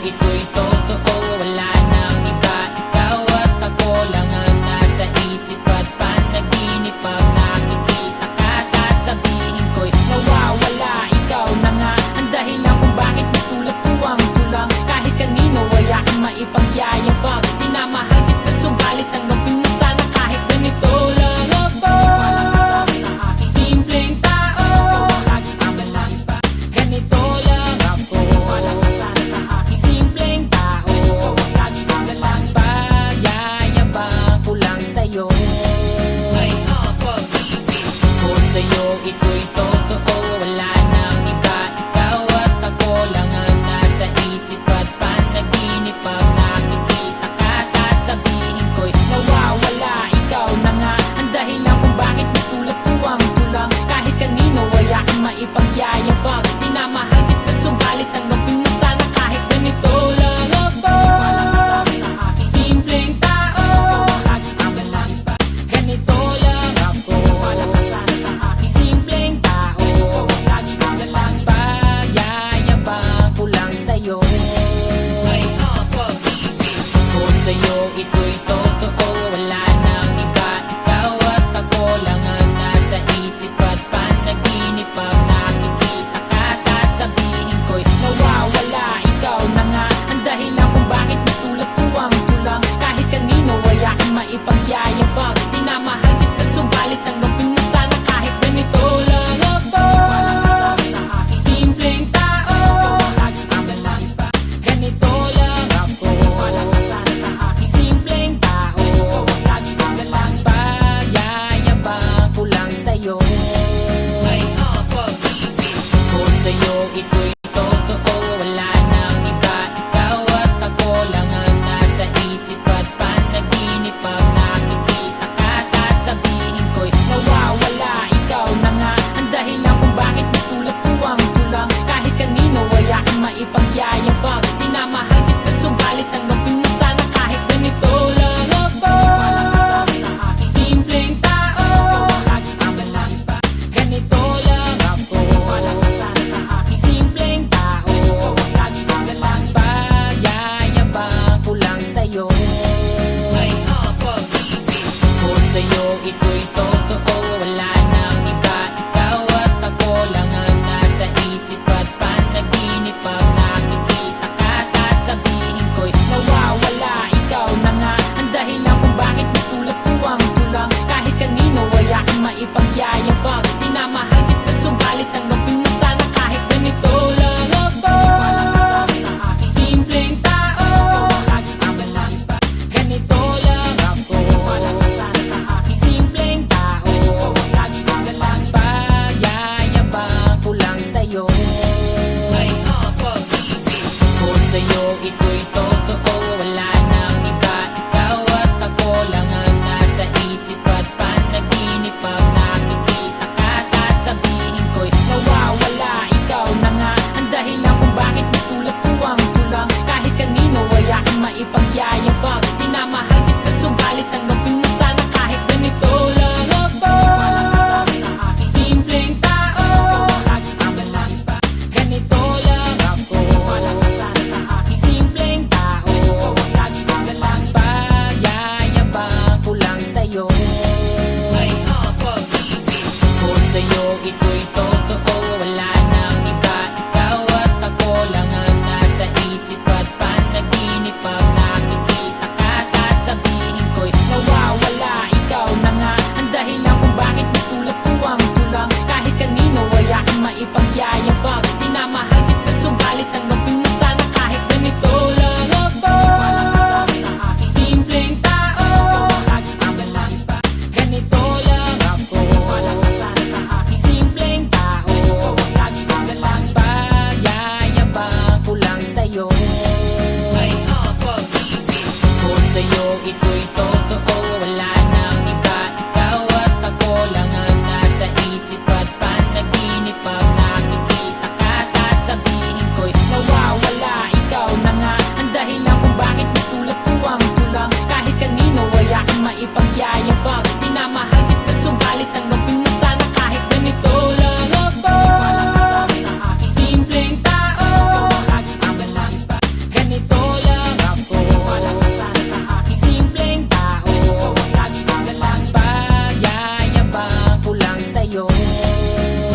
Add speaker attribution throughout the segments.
Speaker 1: ito'y totoo, wala nang iba. Ikaw at ako lang ang nasa isip at panaginip. Pag nakikita ka, sasabihin ko'y nawawala. Ikaw na nga ang dahilan kung bakit nasulat ko ang tulang. Kahit kanino ay aking maipagyayabang. Minamahal kita subalit ang gawin mo sana kahit ganito lang ako. Simpleng tao, lagi kang iba. Ganito lang ako. Simpleng tao, lagi kang pagyayabang ko lang sa'yo. May pag-ibig ko sa'yo, ito'y totoo, wala nang iba. Ikaw at ako lang ang nasa isip at panaginip. Pag nakikita ka, sasabihin ko'y nawawala. Ikaw na nga ang dahilan kung bakit nasulat ko ang tulang. Kahit kanino ay aking maipagyayabang. Minamahal kita subalit ang gawin mo sana kahit ganito lang ako. Simpleng tao, lagi kang iba. Ganito lang ako. Simpleng tao, lagi kang pagyayabang ko lang sa'yo. May pag-ibig ko sa'yo, ito'y totoo, wala nang iba. Ikaw at ako lang ang nasa isip at panaginip. Pag nakikita ka, sasabihin ko'y nawawala. Ikaw na nga ang dahilan kung bakit nasulat ko ang tulang. Kahit kanino ay aking maipagyayabang. Minamahal kita subalit ang gawin mo sana kahit ganito lang ako. Simpleng tao, lagi kang iba. Ganito lang ako. Simpleng tao, lagi kang pagyayabang ko lang sa'yo. May pag-ibig ko sa'yo, ito'y totoo, wala nang iba. Ikaw at ako lang ang nasa isip at panaginip. Pag nakikita ka, sasabihin ko'y nawawala. Ikaw na nga ang dahilan kung bakit nasulat ko ang tulang. Kahit kanino ay aking maipagyayabang. Minamahal kita subalit ang gawin mo sana kahit ganito lang ako. Simpleng tao, lagi kang iba. Ganito lang ako. Simpleng tao, lagi kang pagyayabang ko lang sa'yo. May pag-ibig ko sa'yo, ito'y totoo, wala nang iba. Ikaw at ako lang ang nasa isip at panaginip. Pag nakikita ka, sasabihin ko'y nawawala. Ikaw na nga ang dahilan kung bakit nasulat ko ang tulang. Kahit kanino ay aking maipagyayabang. Minamahal kita subalit ang gawin mo sana kahit ganito lang ako. Simpleng tao, lagi kang iba. Ganito lang ako. Simpleng tao, lagi kang pagyayabang ko lang sa'yo. May pag-ibig ko sa'yo, ito'y totoo, wala nang iba. Ikaw at ako lang ang nasa isip at panaginip. Pag nakikita ka, sasabihin ko'y nawawala. Ikaw na nga ang dahilan kung bakit nasulat ko ang tulang. Kahit kanino ay aking maipagyayabang. Minamahal kita subalit ang gawin mo sana kahit ganito lang ako. Simpleng tao, lagi kang iba. Ganito lang ako. Simpleng tao, lagi kang pagyayabang ko lang sa'yo. May pag-ibig ko sa'yo, ito'y totoo, wala nang iba. Ikaw at ako lang ang nasa isip at panaginip. Pag nakikita ka, sasabihin ko'y nawawala. Ikaw na nga ang dahilan kung bakit nasulat ko ang tulang. Kahit kanino ay aking maipagyayabang. Minamahal kita subalit ang gawin mo sana kahit ganito lang ako. Simpleng tao, lagi kang iba. Ganito lang ako. Simpleng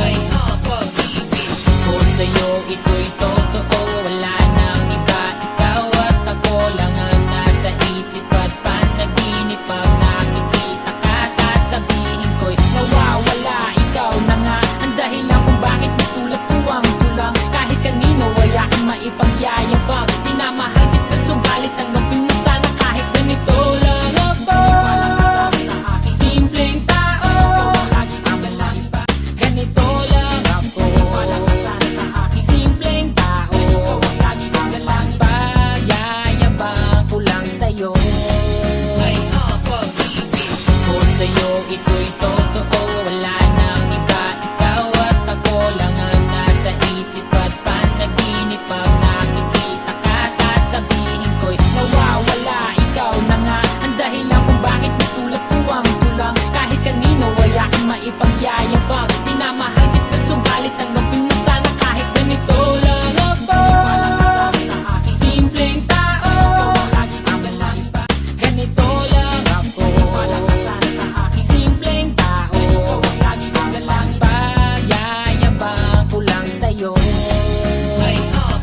Speaker 1: Ay pag-ibig ko sa'yo, ito'y totoo. Wala nang iba, ikaw at ako lang ang nasa isip at panaginip. Pag nakikita ka, sasabihin ko'y nawawala. Ikaw na nga ang dahilan kung bakit nasulat ko ang tulang. Kahit kanino ay aking maipagyayabang. Minamahal kita subalit tanggapin mo sana kahit ganito lang ako. Simpleng tao, ganito lang ako. Simpleng tao, pagyayabang ko lang sa'yo. Ay pag-ibig ko sa'yo, ito'y totoo. Wala nang iba, ikaw at ako lang ang nasa isip at panaginip. Pag nakikita ka, sasabihin ko'y nawawala. Ikaw na nga ang dahilan kung bakit nasulat ko ang tulang. Kahit kanino ay aking maipagyayabang. Minamahal kita subalit tanggapin mo sana kahit ganito lang ako. Simpleng tao, ganito lang ako. Simpleng tao, pagyayabang ko lang sa'yo. Ay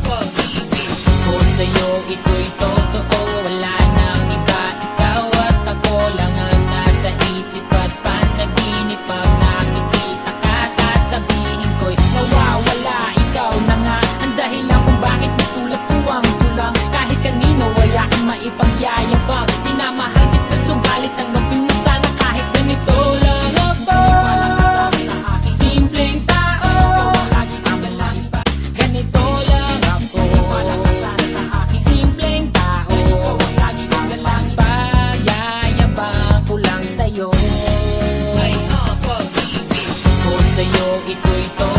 Speaker 1: pag-ibig ko sa'yo, ito'y totoo. Wala nang iba, ikaw at ako lang ang nasa isip at panaginip. Pag nakikita ka, sasabihin ko'y nawawala. Ikaw na nga ang dahilan kung bakit nasulat ko ang tulang. Kahit kanino ay aking maipagyayabang. Minamahal kita subalit tanggapin mo sana kahit ganito lang ako. Simpleng tao, ganito lang ako. Simpleng tao, pagyayabang ko lang sa'yo. Ay pag-ibig ko sa'yo, ito'y totoo.